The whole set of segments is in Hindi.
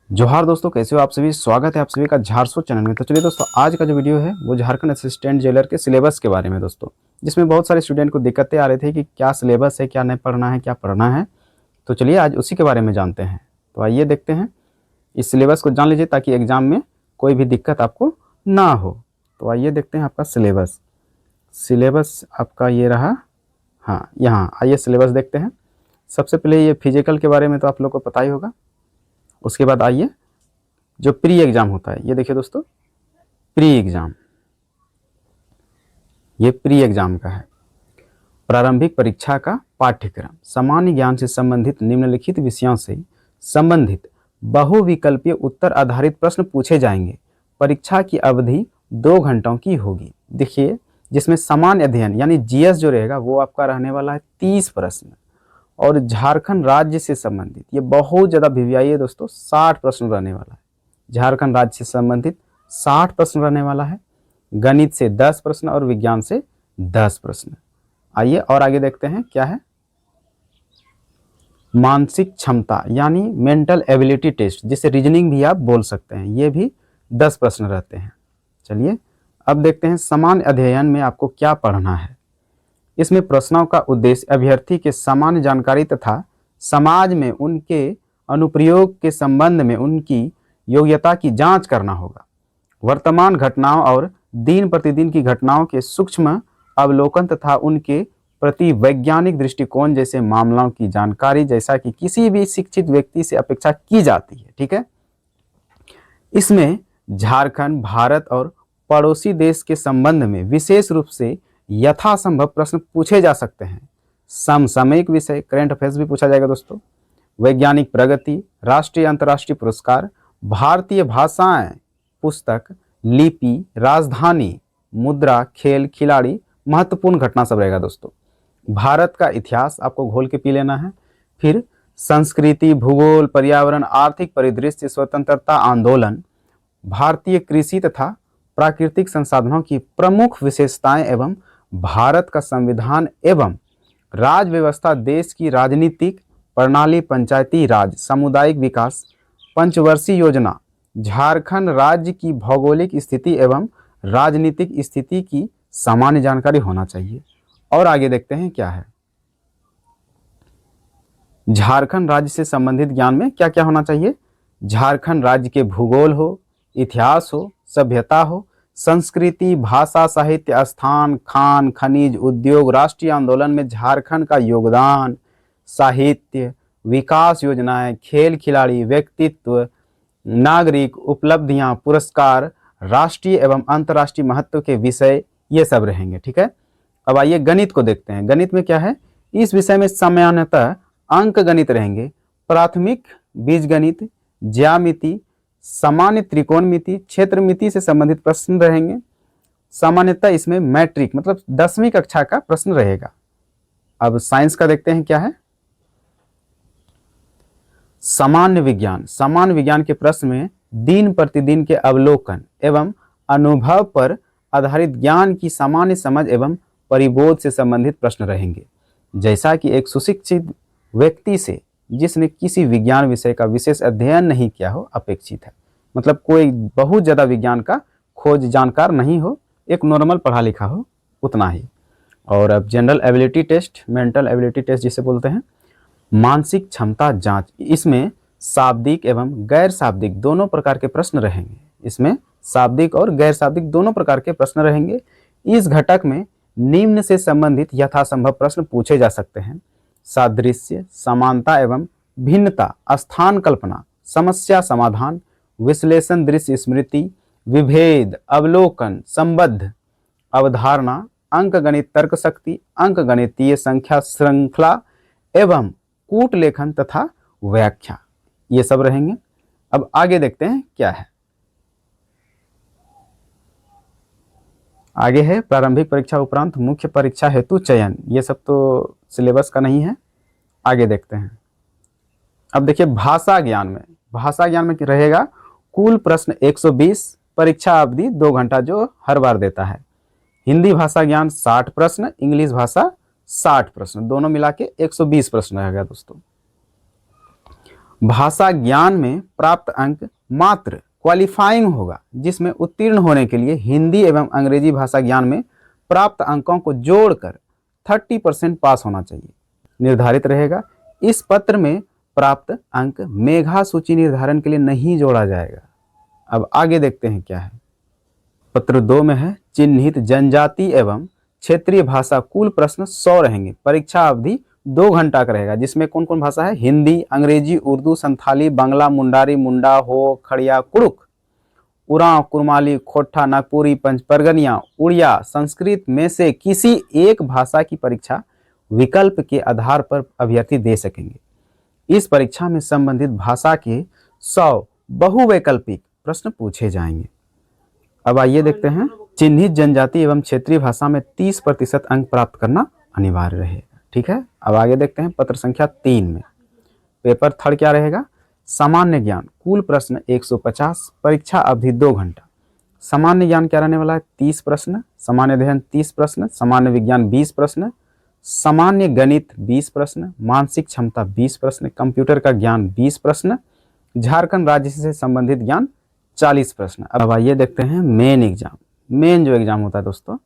जोहार दोस्तों, कैसे हो आप सभी। स्वागत है आप सभी का झारसो चैनल में। तो चलिए दोस्तों, आज का जो वीडियो है वो झारखंड असिस्टेंट जेलर के सिलेबस के बारे में दोस्तों, जिसमें बहुत सारे स्टूडेंट को दिक्कतें आ रही थी कि क्या सिलेबस है, क्या नहीं पढ़ना है, क्या पढ़ना है। तो चलिए आज उसी के बारे में जानते हैं। तो आइए देखते हैं, इस सिलेबस को जान लीजिए ताकि एग्जाम में कोई भी दिक्कत आपको ना हो। तो आइए देखते हैं आपका सिलेबस। सिलेबस आपका ये रहा। हाँ, यहाँ आइए सिलेबस देखते हैं। सबसे पहले ये फिजिकल के बारे में तो आप लोग को पता ही होगा। उसके बाद आइए जो प्री एग्जाम होता है, ये देखिए दोस्तों, प्री एग्जाम, ये प्री एग्जाम का है। प्रारंभिक परीक्षा का पाठ्यक्रम, सामान्य ज्ञान से संबंधित निम्नलिखित विषयों से संबंधित बहुविकल्पीय उत्तर आधारित प्रश्न पूछे जाएंगे। परीक्षा की अवधि 2 घंटों की होगी। देखिए, जिसमें सामान्य अध्ययन यानी जीएस जो रहेगा वो आपका रहने वाला है 30 प्रश्न, और झारखंड राज्य से संबंधित ये बहुत ज़्यादा वीवीआई है दोस्तों, 60 प्रश्न रहने वाला है। झारखंड राज्य से संबंधित 60 प्रश्न रहने वाला है। गणित से 10 प्रश्न और विज्ञान से 10 प्रश्न। आइए और आगे देखते हैं क्या है। मानसिक क्षमता यानी मेंटल एबिलिटी टेस्ट, जिसे रीजनिंग भी आप बोल सकते हैं, ये भी 10 प्रश्न रहते हैं। चलिए अब देखते हैं सामान्य अध्ययन में आपको क्या पढ़ना है। इसमें प्रश्नों का उद्देश्य अभ्यर्थी के सामान्य जानकारी तथा समाज में उनके अनुप्रयोग के संबंध में उनकी योग्यता की जांच करना होगा। वर्तमान घटनाओं और दिन प्रतिदिन की घटनाओं के सूक्ष्म अवलोकन तथा उनके प्रति वैज्ञानिक दृष्टिकोण जैसे मामलों की जानकारी, जैसा कि किसी भी शिक्षित व्यक्ति से अपेक्षा की जाती है। ठीक है, इसमें झारखंड, भारत और पड़ोसी देश के संबंध में विशेष रूप से यथासंभव प्रश्न पूछे जा सकते हैं। समसामयिक विषय, करंट अफेयर्स भी पूछा जाएगा दोस्तों। वैज्ञानिक प्रगति, राष्ट्रीय अंतर्राष्ट्रीय पुरस्कार, भारतीय भाषाएं, पुस्तक, लिपि, राजधानी, मुद्रा, खेल, खिलाड़ी, महत्वपूर्ण घटना सब रहेगा दोस्तों। भारत का इतिहास आपको घोल के पी लेना है। फिर संस्कृति, भूगोल, पर्यावरण, आर्थिक परिदृश्य, स्वतंत्रता आंदोलन, भारतीय कृषि तथा प्राकृतिक संसाधनों की प्रमुख विशेषताएं एवं भारत का संविधान एवं राज व्यवस्था, देश की राजनीतिक प्रणाली, पंचायती राज, सामुदायिक विकास, पंचवर्षीय योजना, झारखंड राज्य की भौगोलिक स्थिति एवं राजनीतिक स्थिति की सामान्य जानकारी होना चाहिए। और आगे देखते हैं क्या है। झारखंड राज्य से संबंधित ज्ञान में क्या क्या होना चाहिए। झारखंड राज्य के भूगोल हो, इतिहास हो, सभ्यता हो, संस्कृति, भाषा, साहित्य, स्थान, खान, खनिज, उद्योग, राष्ट्रीय आंदोलन में झारखंड का योगदान, साहित्य, विकास योजनाएं, खेल खिलाड़ी, व्यक्तित्व, नागरिक, उपलब्धियां, पुरस्कार, राष्ट्रीय एवं अंतर्राष्ट्रीय महत्व के विषय, ये सब रहेंगे। ठीक है, अब आइए गणित को देखते हैं। गणित में क्या है, इस विषय में सामान्यतः अंक गणित रहेंगे। प्राथमिक बीजगणित, ज्यामिति, सामान्य त्रिकोणमिति, क्षेत्रमिति से संबंधित प्रश्न रहेंगे। सामान्यतः इसमें मैट्रिक मतलब 10वीं कक्षा का प्रश्न रहेगा। अब साइंस का देखते हैं क्या है। सामान्य विज्ञान, सामान्य विज्ञान के प्रश्न में दिन प्रतिदिन के अवलोकन एवं अनुभव पर आधारित ज्ञान की सामान्य समझ एवं परिबोध से संबंधित प्रश्न रहेंगे। जैसा कि एक सुशिक्षित व्यक्ति से जिसने किसी विज्ञान विषय का विशेष अध्ययन नहीं किया हो अपेक्षित है। मतलब कोई बहुत ज़्यादा विज्ञान का खोज जानकार नहीं हो, एक नॉर्मल पढ़ा लिखा हो, उतना ही। और अब general ability test, mental ability test जिसे बोलते हैं, मानसिक क्षमता जांच, इसमें शाब्दिक एवं गैर शाब्दिक दोनों प्रकार के प्रश्न रहेंगे। इसमें शाब्दिक और गैर शाब्दिक दोनों प्रकार के प्रश्न रहेंगे। इस घटक में निम्न से संबंधित यथासंभव प्रश्न पूछे जा सकते हैं। सादृश्य, समानता एवं भिन्नता, स्थान कल्पना, समस्या समाधान, विश्लेषण, दृश्य स्मृति, विभेद, अवलोकन, संबद्ध, अवधारणा, अंकगणित, तर्क शक्ति, अंकगणितीय संख्या श्रृंखला एवं कूट लेखन तथा व्याख्या, ये सब रहेंगे। अब आगे देखते हैं क्या है। आगे है प्रारंभिक परीक्षा उपरांत मुख्य परीक्षा हेतु चयन, ये सब तो सिलेबस का नहीं है। आगे देखते हैं। अब देखिए भाषा ज्ञान में, भाषा ज्ञान में रहेगा कुल प्रश्न 120, परीक्षा अवधि 2 घंटा जो हर बार देता है। हिंदी भाषा ज्ञान 60 प्रश्न, इंग्लिश भाषा 60 प्रश्न, दोनों मिला के 120 प्रश्न रहेगा दोस्तों। भाषा ज्ञान में प्राप्त अंक मात्र क्वालिफाइंग होगा, जिसमें उत्तीर्ण होने के लिए हिंदी एवं अंग्रेजी भाषा ज्ञान में प्राप्त अंकों को जोड़कर 30% पास होना चाहिए निर्धारित रहेगा। इस पत्र में प्राप्त अंक मेधा सूची निर्धारण के लिए नहीं जोड़ा जाएगा। अब आगे देखते हैं क्या है। पत्र 2 में है चिन्हित जनजाति एवं क्षेत्रीय भाषा, कुल प्रश्न 100 रहेंगे। परीक्षा अवधि 2 घंटा का रहेगा, जिसमें कौन कौन भाषा है? हिंदी, अंग्रेजी, उर्दू, संथाली, बांग्ला, मुंडारी, मुंडा, हो, खड़िया, कुड़ुक, उरांव, कुरमाली, खोट्ठा, नागपुरी, पंचपरगनिया, उड़िया, संस्कृत में से किसी एक भाषा की परीक्षा विकल्प के आधार पर अभ्यर्थी दे सकेंगे। इस परीक्षा में संबंधित भाषा के 100 बहुवैकल्पिक प्रश्न पूछे जाएंगे। अब आइए देखते हैं, चिन्हित जनजाति एवं क्षेत्रीय भाषा में 30% अंक प्राप्त करना अनिवार्य रहेगा। ठीक है, अब आगे देखते हैं पत्र संख्या 3 में पेपर थर्ड क्या रहेगा? सामान्य ज्ञान, कुल प्रश्न 150, परीक्षा अवधि 2 घंटा। सामान्य ज्ञान क्या रहने वाला है? 30 प्रश्न, सामान्य अध्ययन 30 प्रश्न, सामान्य विज्ञान 20 प्रश्न, सामान्य गणित 20 प्रश्न, मानसिक क्षमता 20 प्रश्न, कंप्यूटर का ज्ञान 20 प्रश्न, झारखंड राज्य से संबंधित ज्ञान 40 प्रश्न। अब आइए देखते हैं मेन एग्जाम। मेन जो एग्जाम होता है दोस्तों,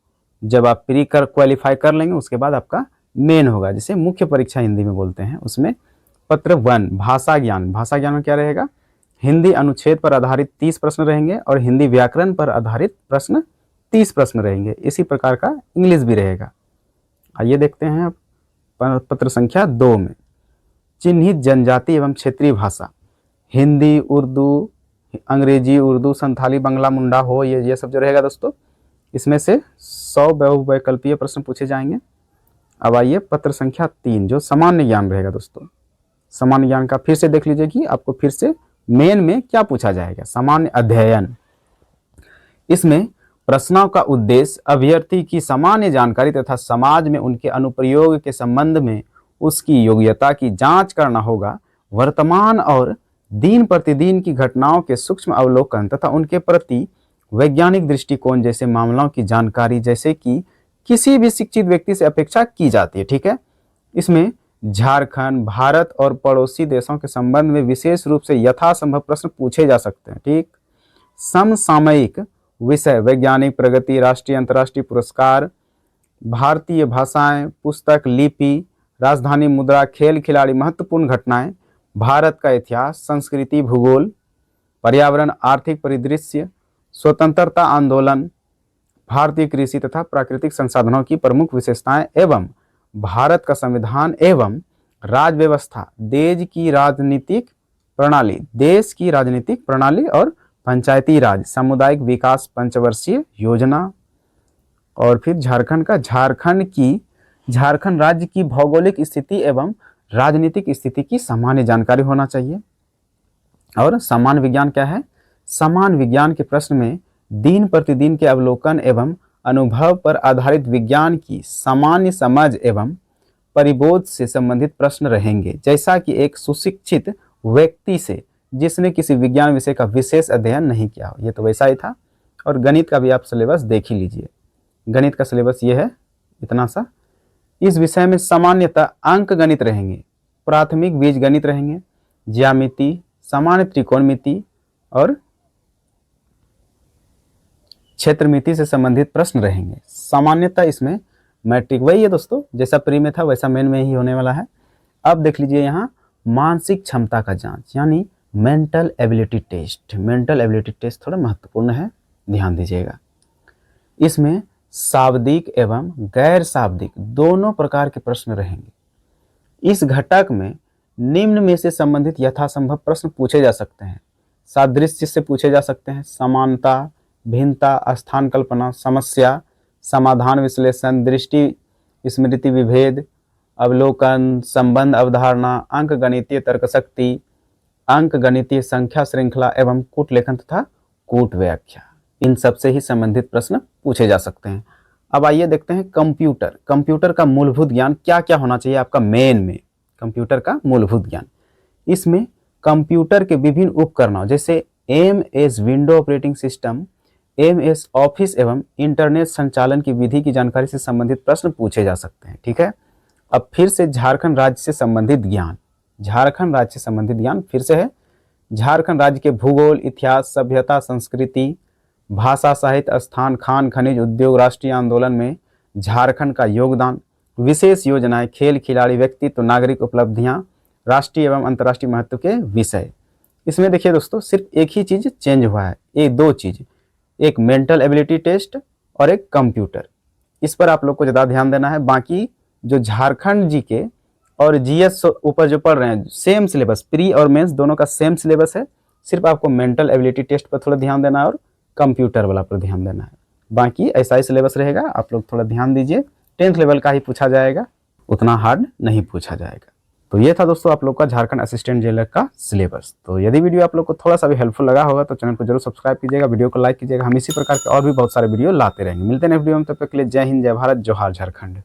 जब आप प्री कर क्वालिफाई कर लेंगे उसके बाद आपका मेन होगा, जिसे मुख्य परीक्षा हिंदी में बोलते हैं। उसमें पत्र 1 भाषा ज्ञान, भाषा ज्ञान में क्या रहेगा? हिंदी अनुच्छेद पर आधारित 30 प्रश्न रहेंगे और हिंदी व्याकरण पर आधारित प्रश्न 30 प्रश्न रहेंगे। इसी प्रकार का इंग्लिश भी रहेगा। आइए देखते हैं पत्र संख्या 2 में चिन्हित जनजाति एवं क्षेत्रीय भाषा, हिंदी, उर्दू, अंग्रेजी, उर्दू, संथाली, बांग्ला, मुंडा, हो, ये सब जो रहेगा दोस्तों, इसमें से 100 बहुवैकल्पीय प्रश्न पूछे जाएंगे। अब आइए पत्र संख्या 3 जो सामान्य ज्ञान रहेगा दोस्तों। सामान्य ज्ञान का फिर से देख लीजिए कि आपको फिर से मेन में क्या पूछा जाएगा। सामान्य अध्ययन, इसमें प्रश्नों का उद्देश्य अभ्यर्थी की सामान्य जानकारी तथा समाज में उनके अनुप्रयोग के संबंध में उसकी योग्यता की जांच करना होगा। वर्तमान और दिन प्रतिदिन की घटनाओं के सूक्ष्म अवलोकन तथा उनके प्रति वैज्ञानिक दृष्टिकोण जैसे मामलों की जानकारी जैसे कि किसी भी शिक्षित व्यक्ति से अपेक्षा की जाती है। ठीक है, इसमें झारखंड, भारत और पड़ोसी देशों के संबंध में विशेष रूप से यथासंभव प्रश्न पूछे जा सकते हैं। ठीक, समसामयिक विषय, वैज्ञानिक प्रगति, राष्ट्रीय अंतर्राष्ट्रीय पुरस्कार, भारतीय भाषाएं, पुस्तक, लिपि, राजधानी मुद्रा, खेल खिलाड़ी, महत्वपूर्ण घटनाएं, भारत का इतिहास, संस्कृति, भूगोल, पर्यावरण, आर्थिक परिदृश्य, स्वतंत्रता आंदोलन, भारतीय कृषि तथा प्राकृतिक संसाधनों की प्रमुख विशेषताएं एवं भारत का संविधान एवं राज्य व्यवस्था, देश की राजनीतिक प्रणाली और पंचायती राज, सामुदायिक विकास पंचवर्षीय योजना, और फिर झारखंड राज्य की भौगोलिक स्थिति एवं राजनीतिक स्थिति की सामान्य जानकारी होना चाहिए। और सामान्य विज्ञान क्या है? सामान्य विज्ञान के प्रश्न में दिन प्रतिदिन के अवलोकन एवं अनुभव पर आधारित विज्ञान की सामान्य समझ एवं परिबोध से संबंधित प्रश्न रहेंगे, जैसा कि एक सुशिक्षित व्यक्ति से जिसने किसी विज्ञान विषय का विशेष अध्ययन नहीं किया हो। ये तो वैसा ही था। और गणित का भी आप सिलेबस देख ही लीजिए। गणित का सिलेबस ये है, इतना सा। इस विषय में सामान्यतः अंक गणित रहेंगे, प्राथमिक बीज गणित रहेंगे, ज्यामिति, सामान्य त्रिकोणमिति और क्षेत्रमिति से संबंधित प्रश्न रहेंगे। सामान्यतः इसमें मैट्रिक वही है दोस्तों, जैसा प्री में था वैसा मेन में ही होने वाला है। अब देख लीजिए यहाँ मानसिक क्षमता का जांच यानी mental ability test. Mental ability test थोड़ा महत्वपूर्ण है, ध्यान दीजिएगा। इसमें शाब्दिक एवं गैर शाब्दिक दोनों प्रकार के प्रश्न रहेंगे। इस घटक में निम्न में से संबंधित यथासंभव प्रश्न पूछे जा सकते हैं। सादृश्य से पूछे जा सकते हैं, समानता, भिन्नता, स्थान कल्पना, समस्या, समाधान विश्लेषण, दृष्टि स्मृति विभेद, अवलोकन, संबंध अवधारणा, अंक गणितीय तर्कशक्ति, अंक गणितीय संख्या श्रृंखला एवं कूट लेखन तथा कूट व्याख्या। इन सब से ही संबंधित प्रश्न पूछे जा सकते हैं। अब आइए देखते हैं कंप्यूटर। कंप्यूटर का मूलभूत ज्ञान क्या क्या होना चाहिए आपका मेन में। कंप्यूटर का मूलभूत ज्ञान, इसमें कंप्यूटर के विभिन्न उपकरणों जैसे MS window operating system, MS office एवं इंटरनेट संचालन की विधि की जानकारी से संबंधित प्रश्न पूछे जा सकते हैं। ठीक है, अब फिर से झारखंड राज्य से संबंधित ज्ञान, झारखंड राज्य से संबंधित ज्ञान फिर से है, झारखंड राज्य के भूगोल, इतिहास, सभ्यता, संस्कृति, भाषा, साहित्य, स्थान, खान, खनिज, उद्योग, राष्ट्रीय आंदोलन में झारखंड का योगदान, विशेष योजनाएं, खेल, खिलाड़ी, व्यक्तित्व, नागरिक उपलब्धियां, राष्ट्रीय एवं अंतर्राष्ट्रीय महत्व के विषय। इसमें देखिए दोस्तों सिर्फ एक ही चीज चेंज हुआ है, ये दो चीज, एक मेंटल एबिलिटी टेस्ट और एक कंप्यूटर। इस पर आप लोग को ज़्यादा ध्यान देना है। बाकी जो झारखंड जीके और जीएस ऊपर जो पढ़ रहे हैं सेम सिलेबस, प्री और मेंस दोनों का सेम सिलेबस है, सिर्फ आपको मेंटल एबिलिटी टेस्ट पर थोड़ा ध्यान देना है और कंप्यूटर वाला पर ध्यान देना है। बाकी ऐसा ही सिलेबस रहेगा, आप लोग थोड़ा ध्यान दीजिए। 10th लेवल का ही पूछा जाएगा, उतना हार्ड नहीं पूछा जाएगा। तो ये था दोस्तों आप लोग का झारखंड असिस्टेंट जेलर का सिलेबस। तो यदि वीडियो आप लोग को थोड़ा सा भी हेल्पफुल लगा होगा तो चैनल को जरूर सब्सक्राइब कीजिएगा, वीडियो को लाइक कीजिएगा। हम इसी प्रकार के और भी बहुत सारे वीडियो लाते रहेंगे। मिलते हैं नेक्स्ट वीडियो में, तब तक के लिए जय हिंद, जय भारत, जोहार झारखंड।